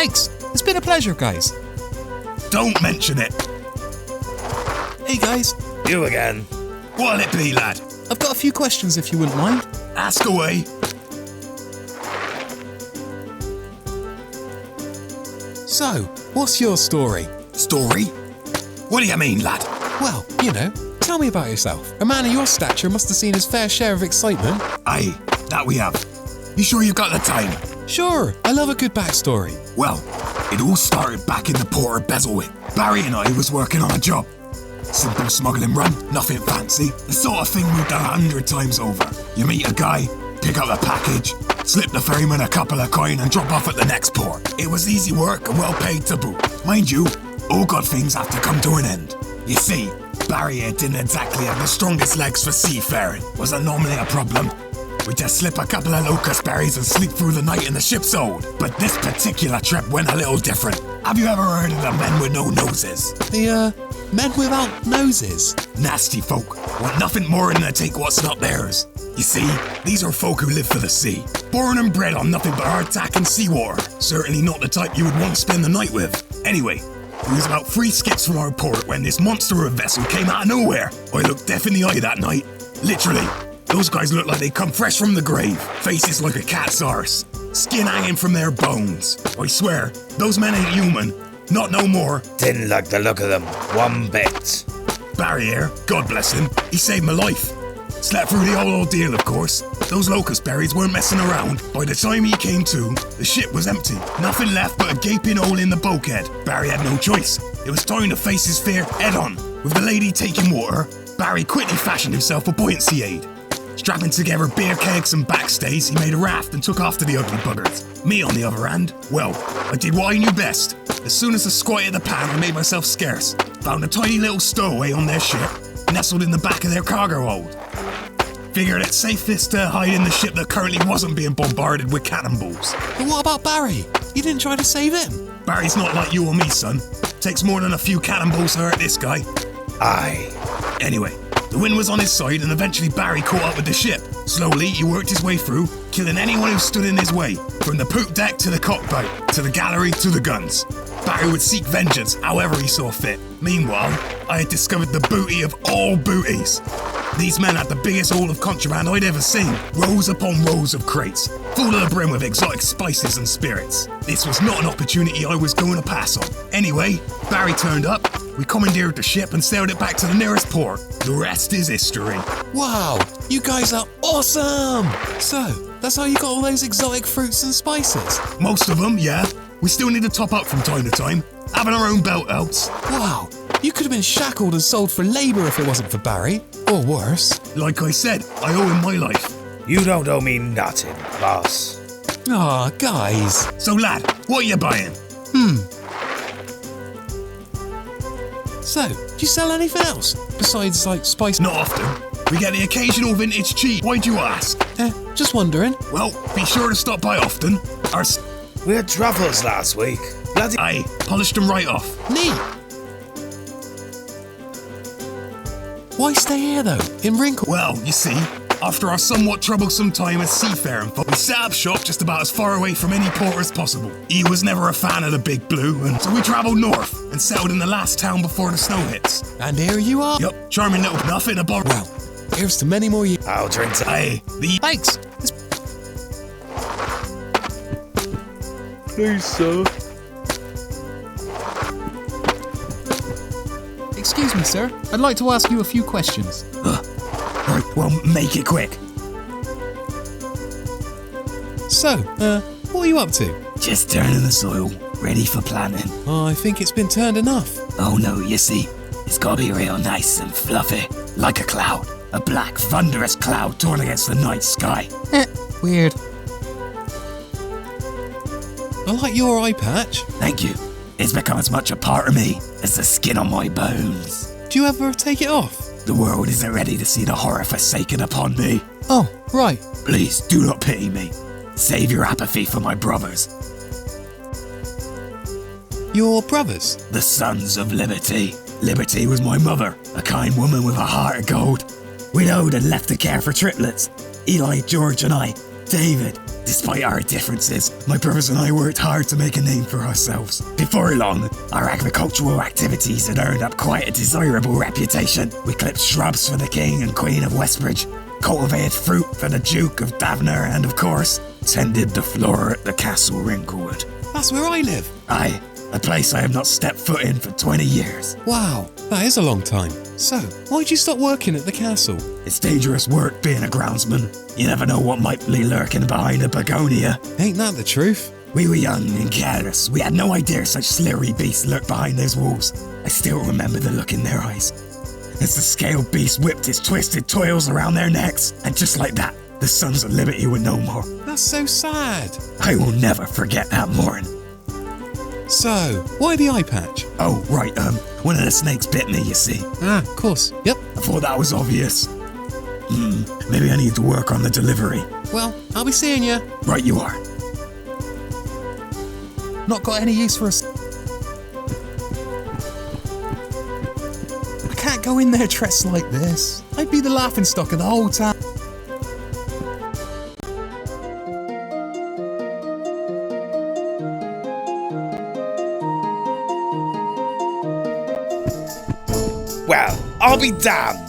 Thanks. It's been a pleasure, guys. Don't mention it. Hey, guys. You again. What'll it be, lad? I've got a few questions if you wouldn't mind. Ask away. So, what's your story? Story? What do you mean, lad? Well, tell me about yourself. A man of your stature must have seen his fair share of excitement. Aye, that we have. You sure you've got the time? Sure, I love a good backstory. Well, it all started back in the port of Bezelwick. Barry and I was working on a job. Simple smuggling run, nothing fancy. The sort of thing we've done 100 times over. You meet a guy, pick up a package, slip the ferryman a couple of coin and drop off at the next port. It was easy work and well paid to boot. Mind you, all good things have to come to an end. You see, Barry here didn't exactly have the strongest legs for seafaring. Was normally a problem. We just slip a couple of locust berries and sleep through the night in the ship's hold. But this particular trip went a little different. Have you ever heard of the men with no noses? The, men without noses? Nasty folk. Want nothing more than to take what's not theirs. You see, these are folk who live for the sea. Born and bred on nothing but hardtack and seawater. Certainly not the type you would want to spend the night with. Anyway, it was about 3 skips from our port when this monster of a vessel came out of nowhere. I looked deaf in the eye that night. Literally. Those guys looked like they come fresh from the grave. Faces like a cat's arse. Skin hanging from their bones. I swear, those men ain't human. Not no more. Didn't like the look of them one bit. Barry here, God bless him, he saved my life. Slept through the whole ordeal, of course. Those locust berries weren't messing around. By the time he came to, the ship was empty. Nothing left but a gaping hole in the bulkhead. Barry had no choice. It was time to face his fear head on. With the lady taking water, Barry quickly fashioned himself a buoyancy aid. Strapping together beer kegs and backstays, he made a raft and took after the ugly buggers. Me, on the other hand, well, I did what I knew best. As soon as I squatted the pan, I made myself scarce. Found a tiny little stowaway on their ship, nestled in the back of their cargo hold. Figured it safest to hide in the ship that currently wasn't being bombarded with cannonballs. But what about Barry? You didn't try to save him? Barry's not like you or me, son. Takes more than a few cannonballs to hurt this guy. Aye. Anyway, the wind was on his side and eventually Barry caught up with the ship. Slowly, he worked his way through, killing anyone who stood in his way. From the poop deck to the cockpit, to the gallery to the guns. Barry would seek vengeance however he saw fit. Meanwhile, I had discovered the booty of all booties. These men had the biggest haul of contraband I'd ever seen. Rows upon rows of crates, full to the brim with exotic spices and spirits. This was not an opportunity I was going to pass on. Anyway, Barry turned up, we commandeered the ship and sailed it back to the nearest port. The rest is history. Wow, you guys are awesome! So, that's how you got all those exotic fruits and spices? Most of them, yeah. We still need to top up from time to time. Having our own belt outs. Wow, you could have been shackled and sold for labour if it wasn't for Barry. Or worse. Like I said, I owe him my life. You don't owe me nothing, boss. Aw, guys. So lad, what are you buying? So, do you sell anything else? Besides, like, spice? Not often. We get the occasional vintage cheese. Why'd you ask? Just wondering. Well, be sure to stop by often. We had truffles last week. Bloody... Aye, polished them right off. Neat. Why stay here, though, in Wrinklewood? Well, you see, after our somewhat troublesome time as seafaring folk, we set up shop just about as far away from any port as possible. He was never a fan of the big blue, and so we travelled north and settled in the last town before the snow hits. And here you are. Yup, charming little nothing about. Well, here's to many more years. I'll drink to... Aye, Thanks. Please, sir. Excuse me, sir. I'd like to ask you a few questions. Right, well, make it quick. So, what are you up to? Just turning the soil, ready for planting. Oh, I think it's been turned enough. Oh no, you see, it's gotta be real nice and fluffy, like a cloud. A black, thunderous cloud torn against the night sky. Weird. I like your eye patch. Thank you. It's become as much a part of me as the skin on my bones. Do you ever take it off? The world isn't ready to see the horror forsaken upon me. Oh, right. Please do not pity me. Save your apathy for my brothers. Your brothers? The Sons of Liberty. Liberty was my mother, a kind woman with a heart of gold. Widowed and left to care for triplets. Eli, George and I. David, Despite our differences, my brothers and I worked hard to make a name for ourselves. Before long, our agricultural activities had earned up quite a desirable reputation. We clipped shrubs for the King and Queen of Westbridge, cultivated fruit for the Duke of Davner, and of course, tended the flora at the Castle Wrinklewood. That's where I live. Aye, a place I have not stepped foot in for 20 years. Wow, that is a long time. So, why'd you stop working at the castle? It's dangerous work being a groundsman. You never know what might be lurking behind a begonia. Ain't that the truth? We were young and careless. We had no idea such slippery beasts lurked behind those walls. I still remember the look in their eyes as the scaled beast whipped its twisted toils around their necks. And just like that, the Sons of Liberty were no more. That's so sad. I will never forget that morning. So, why the eye patch? Oh, right, one of the snakes bit me, you see. Ah, of course. Yep. I thought that was obvious. Maybe I need to work on the delivery. Well, I'll be seeing you. Right you are. Not got any use for us. I can't go in there dressed like this. I'd be the laughingstock of the whole town. Well, I'll be damned.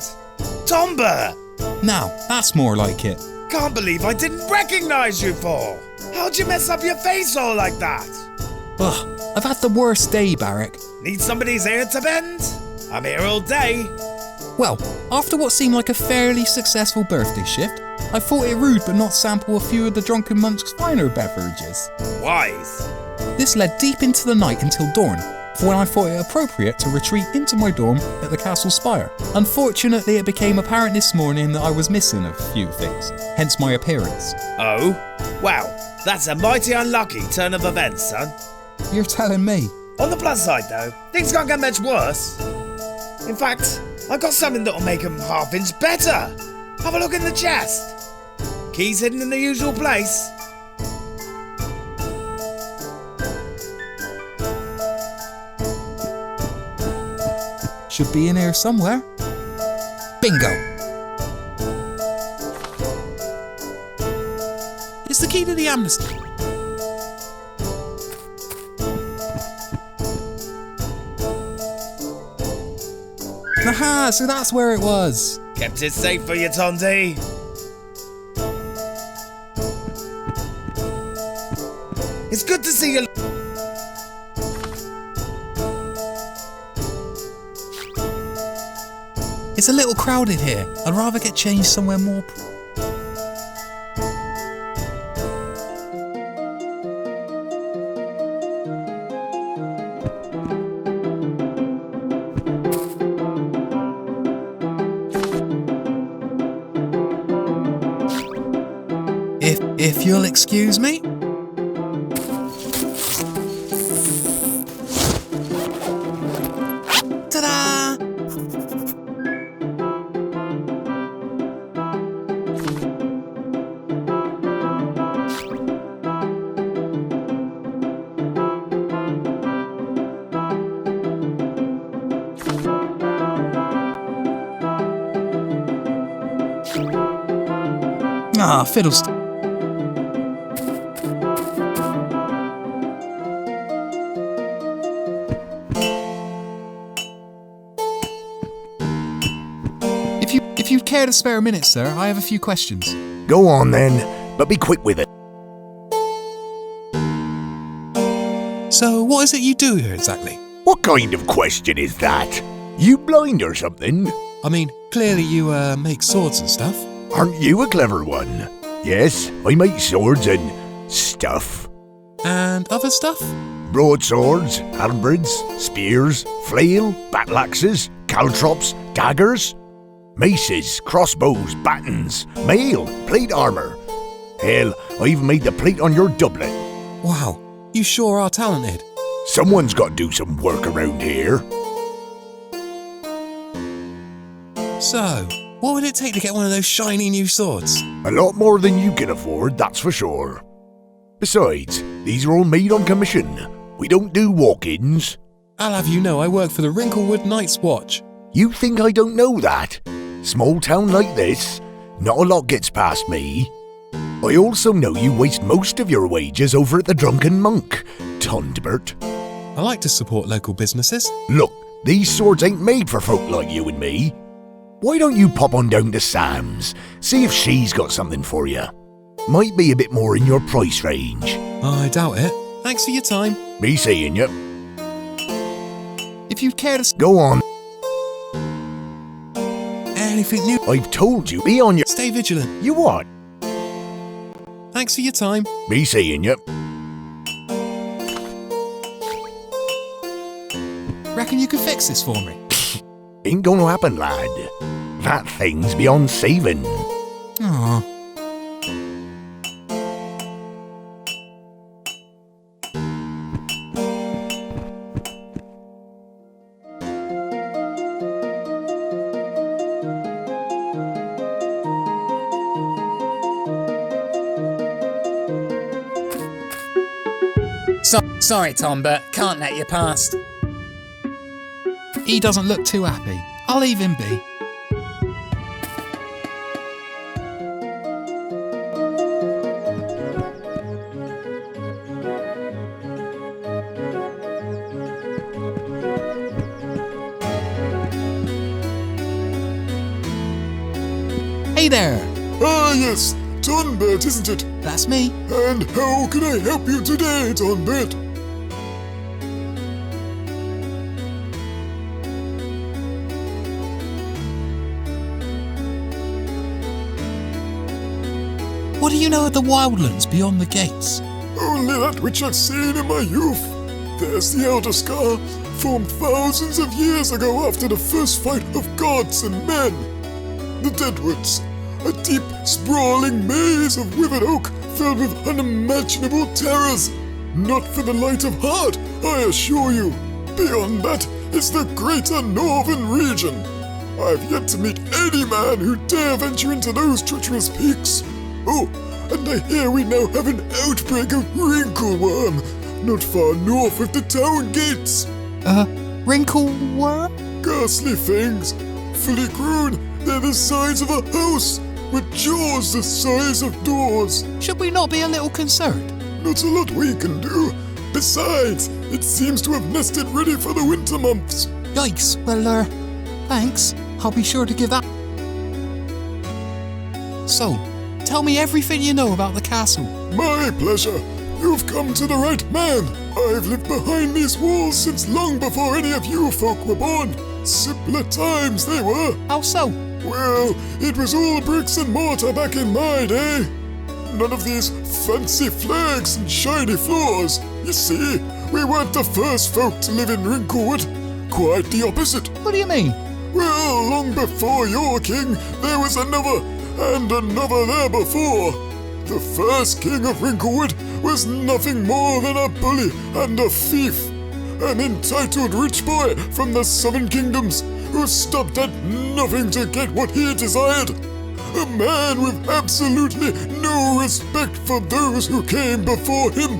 Tondbert! Now, that's more like it. Can't believe I didn't recognize you for. How'd you mess up your face all like that? Ugh, I've had the worst day, Barrack. Need somebody's ear to bend? I'm here all day. Well, after what seemed like a fairly successful birthday shift, I thought it rude but not sample a few of the drunken monks' finer beverages. Wise. This led deep into the night until dawn, for when I thought it appropriate to retreat into my dorm at the castle spire. Unfortunately, it became apparent this morning that I was missing a few things, hence my appearance. Oh? Well, that's a mighty unlucky turn of events, son. You're telling me? On the plus side, though, things can't get much worse. In fact, I've got something that'll make them half-inch better. Have a look in the chest. Keys hidden in the usual place. Should be in here somewhere. Bingo! It's the key to the amnesty. Aha, so that's where it was. Kept it safe for you, Tondi. It's good to see you. It's a little crowded here. I'd rather get changed somewhere more. If you'll excuse me. Ta-da! Ah, fiddlesticks. If you'd care to spare a minute, sir, I have a few questions. Go on then, but be quick with it. So, what is it you do here exactly? What kind of question is that? You blind or something? I mean, clearly you, make swords and stuff. Aren't you a clever one? Yes, I make swords and stuff. And other stuff? Broadswords, halberds, spears, flail, battle-axes, caltrops, daggers, maces, crossbows, battens, mail, plate armour. Hell, I even made the plate on your doublet. Wow, you sure are talented. Someone's got to do some work around here. So, what would it take to get one of those shiny new swords? A lot more than you can afford, that's for sure. Besides, these are all made on commission. We don't do walk-ins. I'll have you know I work for the Wrinklewood Night's Watch. You think I don't know that? Small town like this, not a lot gets past me. I also know you waste most of your wages over at the Drunken Monk, Tondbert. I like to support local businesses. Look, these swords ain't made for folk like you and me. Why don't you pop on down to Sam's, see if she's got something for you? Might be a bit more in your price range. I doubt it. Thanks for your time. Me seeing you. If you'd care to... Go on. Anything new? I've told you, be on your... Stay vigilant. You what? Thanks for your time. Me seeing you. Reckon you could fix this for me? Ain't gonna happen, lad. That thing's beyond saving. Aww. Sorry, Tondbert. Can't let you past. He doesn't look too happy. I'll leave him be. Hey there! Ah, yes, Tondbert, isn't it? That's me. And how can I help you today, Tondbert? What do you know of the wildlands beyond the gates? Only that which I've seen in my youth. There's the Elder Scar, formed thousands of years ago after the first fight of gods and men. The Deadwoods, a deep, sprawling maze of withered oak filled with unimaginable terrors. Not for the light of heart, I assure you. Beyond that is the greater northern region. I've yet to meet any man who dare venture into those treacherous peaks. Oh, and I hear we now have an outbreak of wrinkleworm, not far north of the town gates. Wrinkleworm? Ghastly things, fully grown, they're the size of a house, with jaws the size of doors. Should we not be a little concerned? Not a lot we can do. Besides, it seems to have nested ready for the winter months. Yikes. Well, thanks. I'll be sure to give that. So, tell me everything you know about the castle. My pleasure. You've come to the right man. I've lived behind these walls since long before any of you folk were born. Simpler times they were. How so? Well, it was all bricks and mortar back in my day. None of these fancy flags and shiny floors. You see, we weren't the first folk to live in Wrinklewood. Quite the opposite. What do you mean? Well, long before your king, there was another, and another there before. The first king of Wrinklewood was nothing more than a bully and a thief. An entitled rich boy from the Southern Kingdoms who stopped at nothing to get what he desired. A man with absolutely no respect for those who came before him.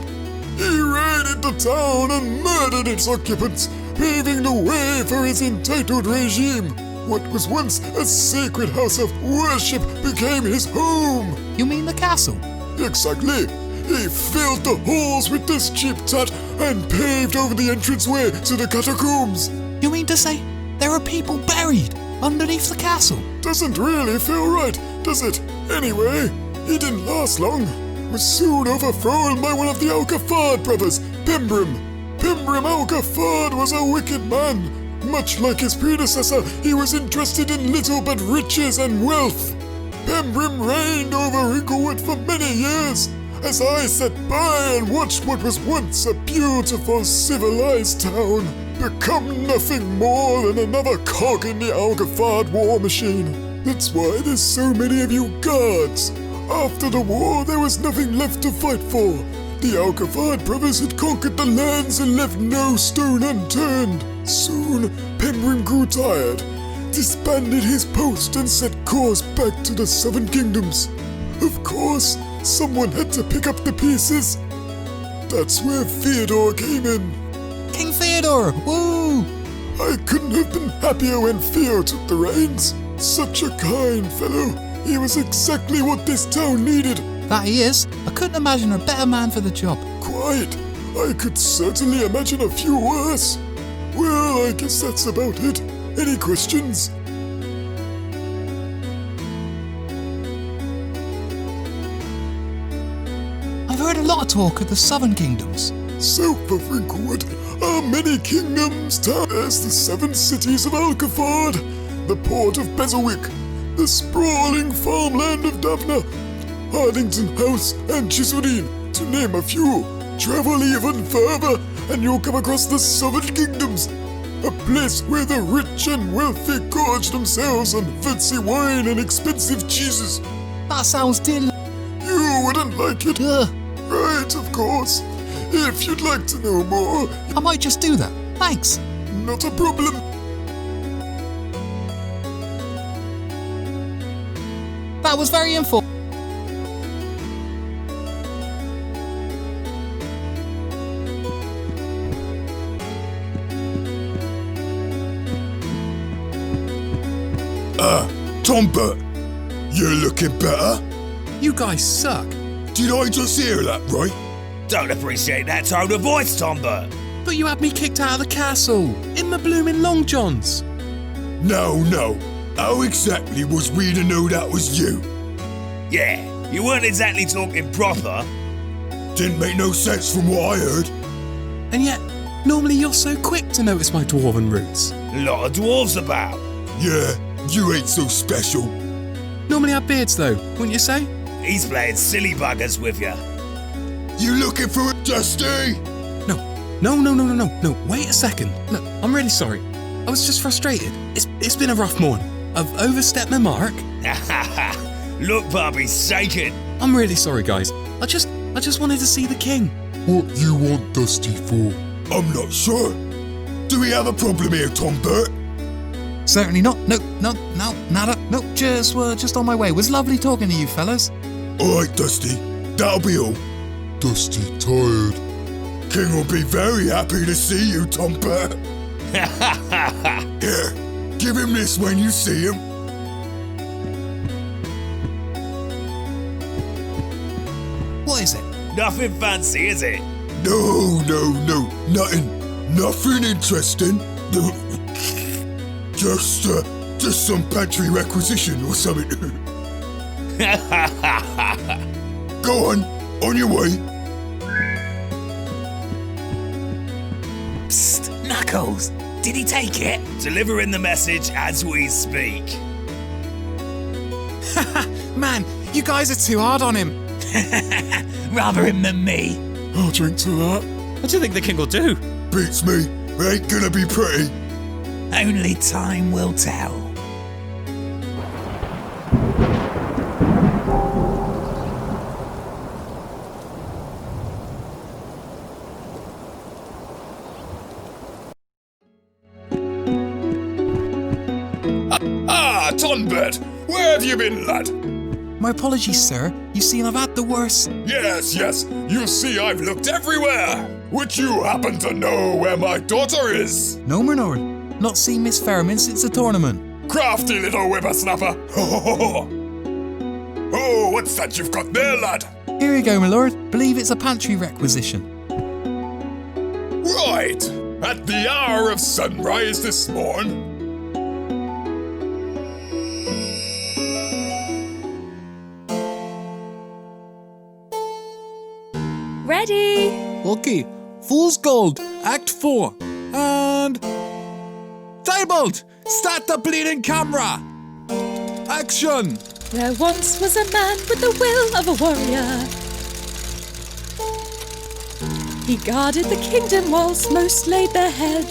He raided the town and murdered its occupants, paving the way for his entitled regime. What was once a sacred house of worship became his home. You mean the castle? Exactly. He filled the halls with this cheap tat and paved over the entranceway to the catacombs. You mean to say there are people buried underneath the castle? Doesn't really feel right, does it? Anyway, he didn't last long. Was soon overthrown by one of the Alcafard brothers, Pembrim. Pembrim Alcafard was a wicked man. Much like his predecessor, he was interested in little but riches and wealth. Pembrim reigned over Wrinklewood for many years, as I sat by and watched what was once a beautiful, civilized town become nothing more than another cog in the Alcafard war machine. That's why there's so many of you guards. After the war, there was nothing left to fight for. The Alcafard brothers had conquered the lands and left no stone unturned. Soon, Pembrim grew tired, disbanded his post and set course back to the Southern Kingdoms. Of course, someone had to pick up the pieces. That's where Theodore came in. King Theodore! Woo! I couldn't have been happier when Theo took the reins. Such a kind fellow. He was exactly what this town needed. That he is. I couldn't imagine a better man for the job. Quite. I could certainly imagine a few worse. Well, I guess that's about it. Any questions? I've heard a lot of talk of the southern kingdoms. South of Wrinklewood are many kingdoms. There's the 7 cities of Alcafard, the port of Bezelwick, the sprawling farmland of Daphna, Hardington House and Chisorine, to name a few. Travel even further and you'll come across the southern kingdoms, a place where the rich and wealthy gorge themselves on fancy wine and expensive cheeses. That sounds You wouldn't like it. Right, of course. If you'd like to know more, I might just do that. Thanks. not a problem. That was very informative. Tondbert, you're looking better. You guys suck. Did I just hear that right? Don't appreciate that tone of voice, Tondbert. But you had me kicked out of the castle, in my blooming long johns. No. How exactly was we to know that was you? Yeah, you weren't exactly talking proper. Didn't make no sense from what I heard. And yet, normally you're so quick to notice my dwarven roots. A lot of dwarves about. Yeah, you ain't so special. Normally have beards though, wouldn't you say? He's playing silly buggers with you. You looking for it, Dusty? No, wait a second. Look, I'm really sorry. I was just frustrated. It's been a rough morning. I've overstepped my mark. Look, Bobby's shaking. I'm really sorry, guys. I just wanted to see the king. What you want Dusty for? I'm not sure. Do we have a problem here, Tondbert? Certainly not. No, nada. No, just on my way. It was lovely talking to you, fellas. Alright, Dusty. That'll be all. Dusty tired. King will be very happy to see you, Tondbert. Here, give him this when you see him. What is it? Nothing fancy, is it? No, nothing interesting. Just some pantry requisition or something. Go on your way. Psst, Knuckles, did he take it? Delivering the message as we speak. Man, you guys are too hard on him. Rather him than me. I'll drink to that. What do you think the king will do? Beats me. Ain't gonna be pretty. Only time will tell. Tondbert, where have you been, lad? My apologies, sir. You see, I've had the worst. Yes, you see I've looked everywhere. Would you happen to know where my daughter is? No, my lord. Not seen Miss Fairman since the tournament. Crafty little whippersnapper. Oh, what's that you've got there, lad? Here you go, my lord. Believe it's a pantry requisition. Right, at the hour of sunrise this morn. Ready? Okay, Fool's Gold, Act 4. And... Tybalt! Start the bleeding camera! Action! There once was a man with the will of a warrior. He guarded the kingdom whilst most laid their head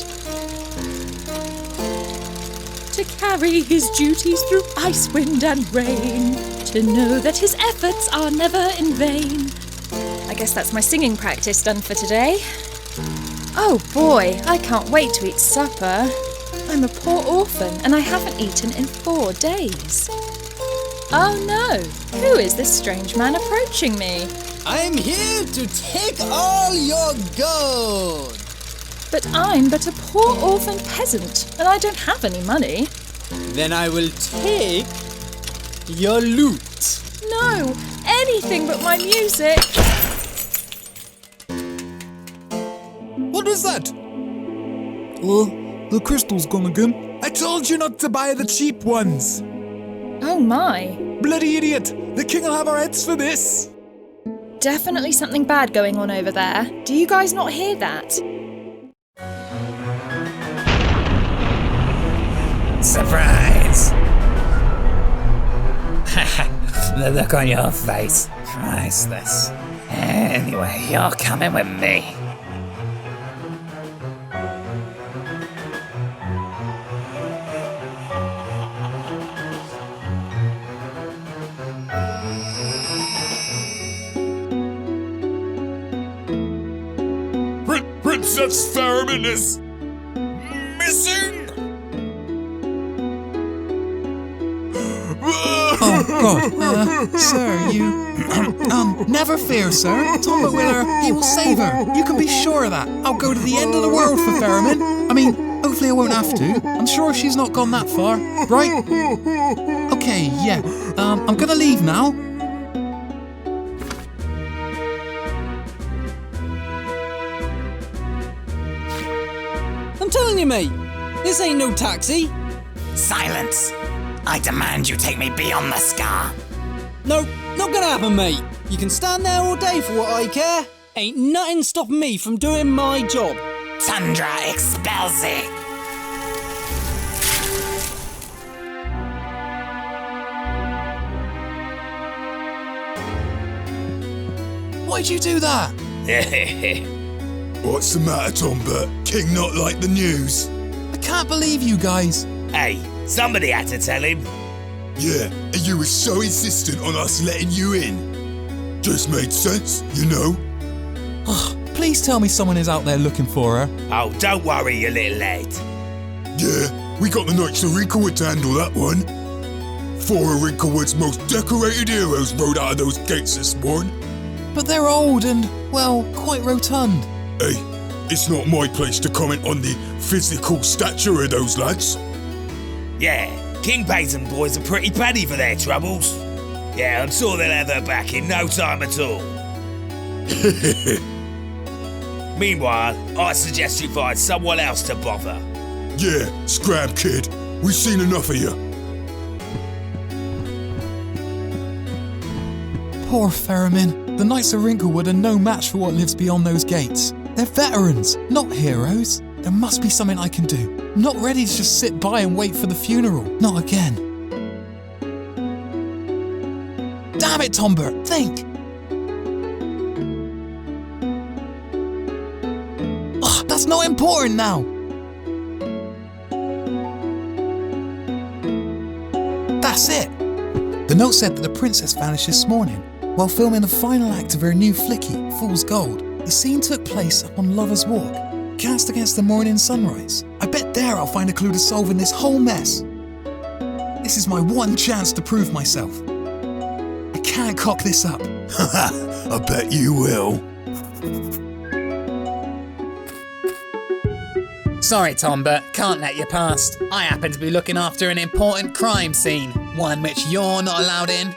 to carry his duties through ice, wind and rain, to know that his efforts are never in vain. I guess that's my singing practice done for today. Oh boy, I can't wait to eat supper. I'm a poor orphan and I haven't eaten in 4 days. Oh no, who is this strange man approaching me? I'm here to take all your gold. But I'm but a poor orphan peasant and I don't have any money. Then I will take your loot. No, anything but my music. What was that? The crystal's gone again. I told you not to buy the cheap ones. Oh my. Bloody idiot. The king will have our heads for this. Definitely something bad going on over there. Do you guys not hear that? Surprise! The look on your face, priceless. Anyway, you're coming with me. Princess Faramir is missing. Oh, God. Sir, you... never fear, sir. Tondbert will her. He will save her. You can be sure of that. I'll go to the end of the world for Faramir. I mean, hopefully I won't have to. I'm sure she's not gone that far. Right? Okay, yeah. I'm gonna leave now. I'm telling you, mate, this ain't no taxi. Silence! I demand you take me beyond the scar. No, not gonna happen, mate. You can stand there all day for what I care. Ain't nothing stopping me from doing my job. Tundra expels it. Why'd you do that? What's the matter, Tondbert? King not like the news? I can't believe you guys. Hey, somebody had to tell him. Yeah, and you were so insistent on us letting you in. Just made sense, you know? Please tell me someone is out there looking for her. Oh, don't worry, you little lad. Yeah, we got the Knights of Wrinklewood to handle that one. 4 of Wrinklewood's most decorated heroes rode out of those gates this morning. But they're old and, well, quite rotund. Hey, it's not my place to comment on the physical stature of those lads. Yeah, King Payton boys are pretty petty for their troubles. Yeah, I'm sure they'll have her back in no time at all. Meanwhile, I suggest you find someone else to bother. Yeah, scrab kid, we've seen enough of you. Poor Faramir. The Knights of Wrinklewood are no match for what lives beyond those gates. They're veterans, not heroes. There must be something I can do. I'm not ready to just sit by and wait for the funeral. Not again. Damn it, Tondbert, think! Ugh, that's not important now! That's it! The note said that the princess vanished this morning while filming the final act of her new flicky, Fool's Gold. The scene took place up on Lover's Walk, cast against the morning sunrise. I bet there I'll find a clue to solving this whole mess. This is my one chance to prove myself. I can't cock this up. I bet you will. Sorry, Tondbert, can't let you past. I happen to be looking after an important crime scene, one which you're not allowed in.